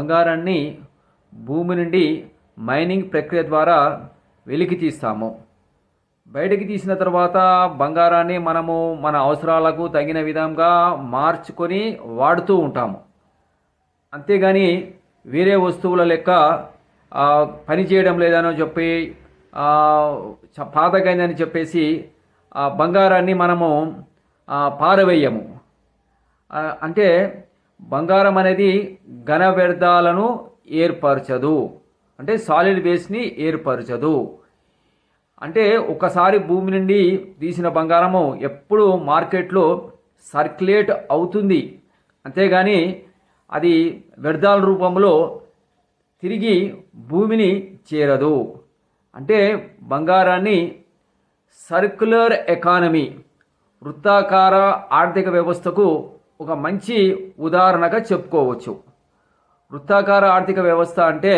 బంగారాన్ని భూమి నుండి మైనింగ్ ప్రక్రియ ద్వారా వెలికి తీస్తాము. బయటికి తీసిన తర్వాత బంగారాన్ని మనము మన అవసరాలకు తగిన విధంగా మార్చుకొని వాడుతూ ఉంటాము. అంతేగాని వేరే వస్తువుల లెక్క పని చేయడం లేదని చెప్పి పాతకైందని చెప్పేసి బంగారాన్ని మనము పారవేయము. అంటే బంగారం అనేది ఘన వ్యర్థాలను ఏర్పరచదు, అంటే సాలిడ్ వేస్ట్ని ఏర్పరచదు. అంటే ఒకసారి భూమి నుండి తీసిన బంగారము ఎప్పుడు మార్కెట్లో సర్క్యులేట్ అవుతుంది, అంతేగాని అది వ్యర్థాల రూపంలో తిరిగి భూమిని చేరదు. అంటే బంగారాన్ని సర్క్యులర్ ఎకానమీ, వృత్తాకార ఆర్థిక వ్యవస్థకు ఒక మంచి ఉదాహరణగా చెప్పుకోవచ్చు. వృత్తాకార ఆర్థిక వ్యవస్థ అంటే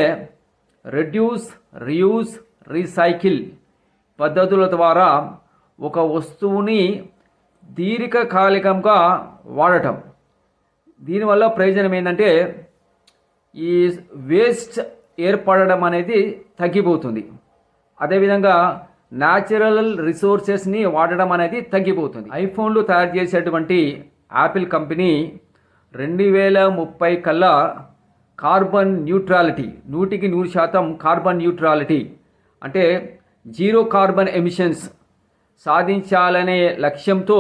రెడ్యూస్, రీయూజ్, రీసైకిల్ పద్ధతుల ద్వారా ఒక వస్తువుని దీర్ఘకాలికంగా వాడటం. దీనివల్ల ప్రయోజనం ఏంటంటే ఈ వేస్ట్ ఏర్పడడం అనేది తగ్గిపోతుంది. అదేవిధంగా న్యాచురల్ రిసోర్సెస్ని వాడడం అనేది తగ్గిపోతుంది. ఐఫోన్లు తయారు చేసేటువంటి యాపిల్ కంపెనీ 2030 కల్లా కార్బన్ న్యూట్రాలిటీ, 100% కార్బన్ న్యూట్రాలిటీ అంటే జీరో కార్బన్ ఎమిషన్స్ సాధించాలనే లక్ష్యంతో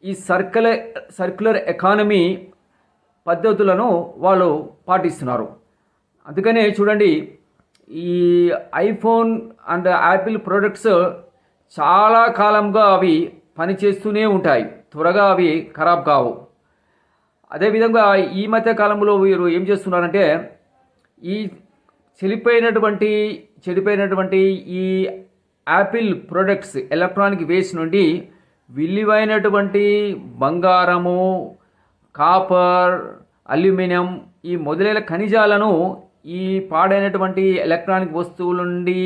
ఈ సర్క్యులర్ ఎకానమీ పద్ధతులను వాళ్ళు పాటిస్తున్నారు. అందుకనే చూడండి, ఈ ఐఫోన్ అండ్ యాపిల్ ప్రోడక్ట్స్ చాలా కాలంగా అవి పనిచేస్తూనే ఉంటాయి, త్వరగా అవి ఖరాబ్ కావు. అదేవిధంగా ఈ మధ్య కాలంలో వీరు ఏం చేస్తున్నారంటే ఈ చెడిపోయినటువంటి ఈ యాపిల్ ప్రొడక్ట్స్, ఎలక్ట్రానిక్ వేస్ట్ నుండి విలువైనటువంటి బంగారము, కాపర్, అల్యూమినియం ఈ మొదలైన ఖనిజాలను ఈ పాడైనటువంటి ఎలక్ట్రానిక్ వస్తువుల నుండి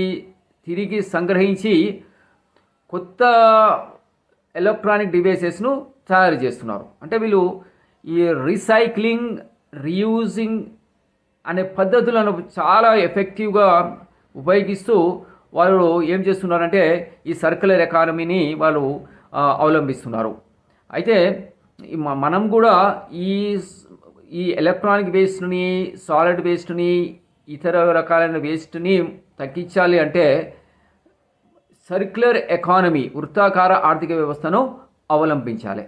తిరిగి సంగ్రహించి కొత్త ఎలక్ట్రానిక్ డివైసెస్ను తయారు చేస్తున్నారు. అంటే వీళ్ళు ఈ రీసైక్లింగ్, రీయూజింగ్ అనే పద్ధతులను చాలా ఎఫెక్టివ్గా ఉపయోగిస్తూ వాళ్ళు ఏం చేస్తున్నారంటే ఈ సర్క్యులర్ ఎకానమీని వాళ్ళు అవలంబిస్తున్నారు. అయితే మనం కూడా ఈ ఎలక్ట్రానిక్ వేస్ట్ని, సాలిడ్ వేస్ట్ని, ఇతర రకాలైన వేస్ట్ని తగ్గించాలి అంటే సర్క్యులర్ ఎకానమీ, వృత్తాకార ఆర్థిక వ్యవస్థను అవలంబించాలి.